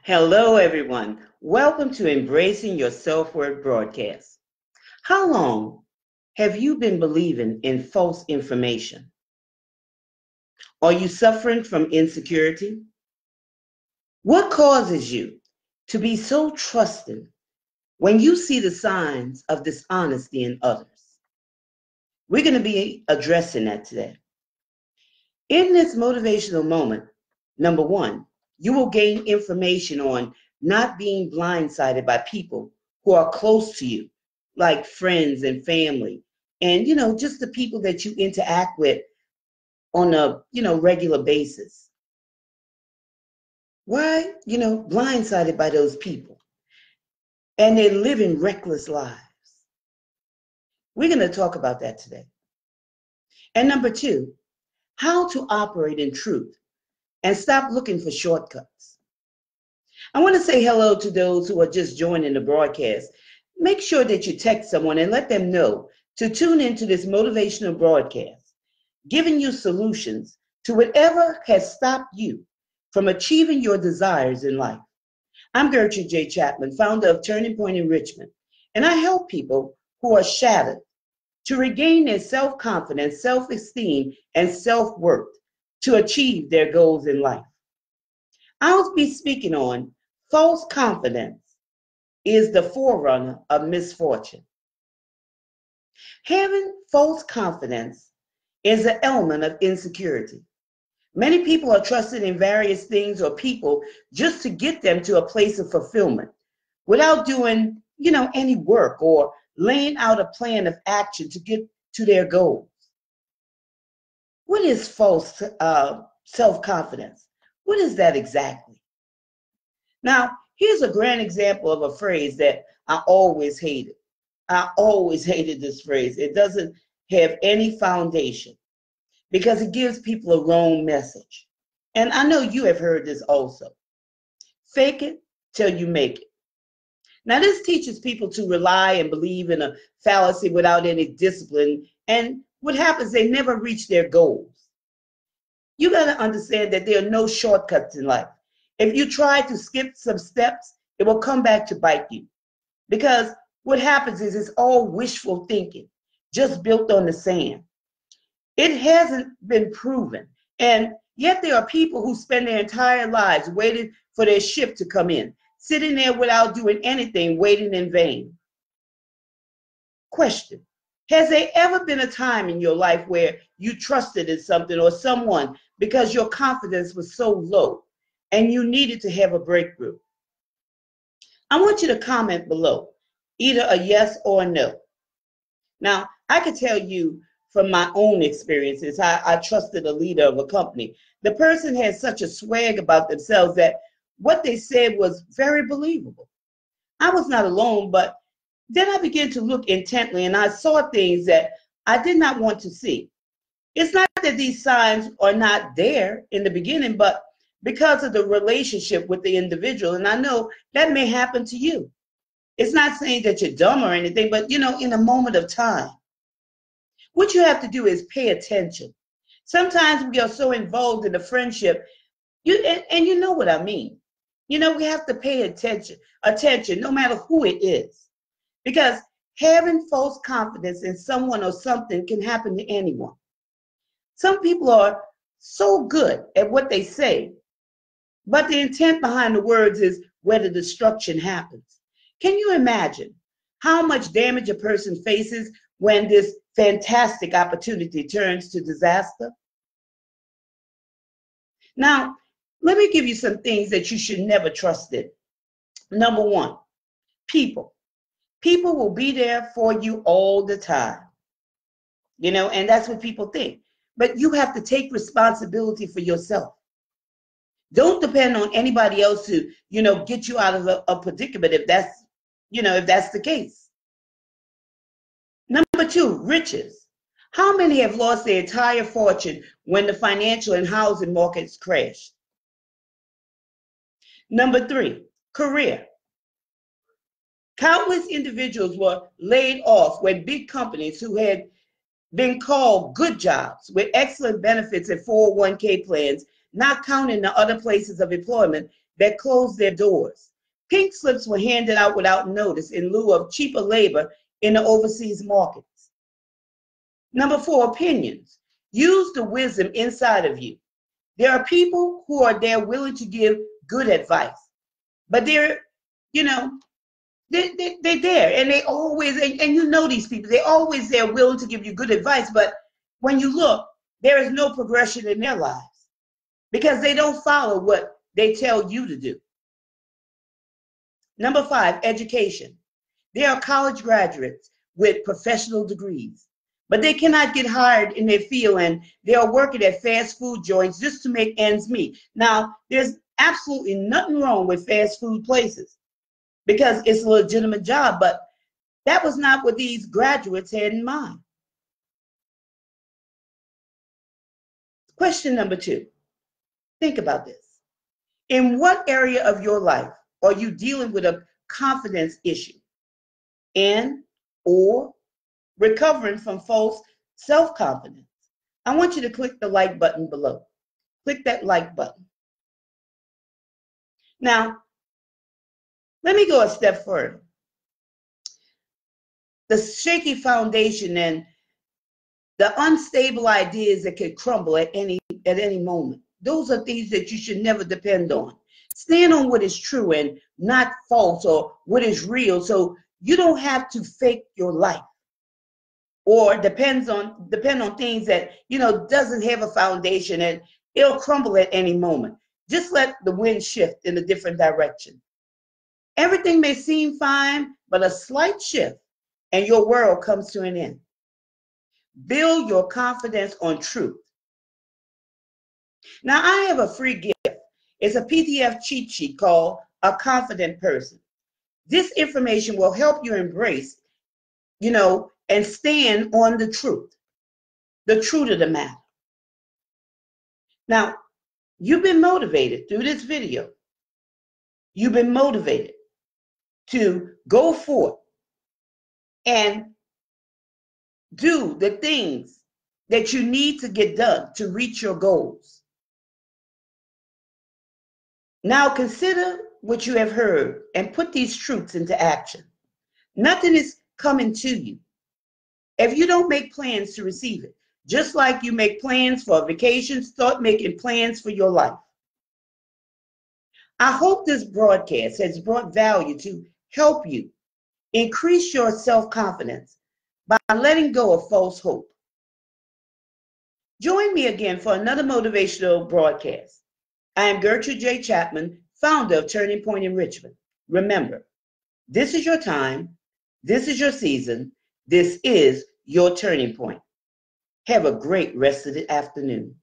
Hello, everyone. Welcome to Embracing Your Self-Worth broadcast. How long have you been believing in false information? Are you suffering from insecurity? What causes you to be so trusting when you see the signs of dishonesty in others? We're going to be addressing that today. In this motivational moment, number one, you will gain information on not being blindsided by people who are close to you, like friends and family, and just the people that you interact with on a regular basis. Why? Blindsided by those people, and they're living reckless lives. We're going to talk about that today. And number two, how to operate in truth and stop looking for shortcuts. I want to say hello to those who are just joining the broadcast. Make sure that you text someone and let them know to tune into this motivational broadcast, giving you solutions to whatever has stopped you from achieving your desires in life. I'm Gertrude J. Chapman, founder of Turning Point in Richmond, and I help people who are shattered to regain their self-confidence, self-esteem, and self-worth to achieve their goals in life. I'll be speaking on false confidence is the forerunner of misfortune. Having false confidence is an element of insecurity. Many people are trusted in various things or people just to get them to a place of fulfillment without doing, any work or laying out a plan of action to get to their goals. What is false self-confidence? What is that exactly? Now, here's a grand example of a phrase that I always hated. I always hated this phrase. It doesn't have any foundation because it gives people a wrong message. And I know you have heard this also. Fake it till you make it. Now, this teaches people to rely and believe in a fallacy without any discipline. And what happens, they never reach their goals. You got to understand that there are no shortcuts in life. If you try to skip some steps, it will come back to bite you. Because what happens is it's all wishful thinking, just built on the sand. It hasn't been proven. And yet there are people who spend their entire lives waiting for their ship to come in, sitting there without doing anything, waiting in vain. Question: has there ever been a time in your life where you trusted in something or someone because your confidence was so low and you needed to have a breakthrough? I want you to comment below, either a yes or a no. Now, I could tell you from my own experiences, I trusted a leader of a company. The person had such a swag about themselves that what they said was very believable. I was not alone, but then I began to look intently and I saw things that I did not want to see. It's not that these signs are not there in the beginning, but because of the relationship with the individual. And I know that may happen to you. It's not saying that you're dumb or anything, but in a moment of time, what you have to do is pay attention. Sometimes we are so involved in the friendship, and you know what I mean. We have to pay attention no matter who it is. Because having false confidence in someone or something can happen to anyone. Some people are so good at what they say, but the intent behind the words is where the destruction happens. Can you imagine how much damage a person faces when this fantastic opportunity turns to disaster? Now, let me give you some things that you should never trust in. Number one, people. People will be there for you all the time. And that's what people think. But you have to take responsibility for yourself. Don't depend on anybody else to, get you out of a predicament if that's the case. Number two, riches. How many have lost their entire fortune when the financial and housing markets crashed? Number three, career. Countless individuals were laid off when big companies who had been called good jobs with excellent benefits and 401k plans, not counting the other places of employment, that closed their doors. Pink slips were handed out without notice in lieu of cheaper labor in the overseas markets. Number 4, opinions. Use the wisdom inside of you. There are people who are there willing to give good advice, but they're there, and they always, and you know these people, they're always there willing to give you good advice, but when you look, there is no progression in their lives because they don't follow what they tell you to do. Number 5, education. There are college graduates with professional degrees, but they cannot get hired in their field, and they are working at fast food joints just to make ends meet. Now, there's absolutely nothing wrong with fast food places because it's a legitimate job, but that was not what these graduates had in mind. Question number 2. Think about this. In what area of your life are you dealing with a confidence issue or recovering from false self-confidence? I want you to click the like button below. Click that like button. Now, let me go a step further. The shaky foundation and the unstable ideas that could crumble at any moment. Those are things that you should never depend on. Stand on what is true and not false, or what is real, so you don't have to fake your life or depend on things that doesn't have a foundation, and it'll crumble at any moment. Just let the wind shift in a different direction. Everything may seem fine, but a slight shift and your world comes to an end. Build your confidence on truth. Now, I have a free gift. It's a PDF cheat sheet called A Confident Person. This information will help you embrace, and stand on the truth of the matter. Now, you've been motivated through this video. You've been motivated to go forth and do the things that you need to get done to reach your goals. Now consider what you have heard and put these truths into action. Nothing is coming to you if you don't make plans to receive it. Just like you make plans for a vacation, start making plans for your life. I hope this broadcast has brought value to help you increase your self-confidence by letting go of false hope. Join me again for another motivational broadcast. I am Gertrude J. Chapman, founder of Turning Point in Richmond. Remember, this is your time, this is your season, this is your turning point. Have a great rest of the afternoon.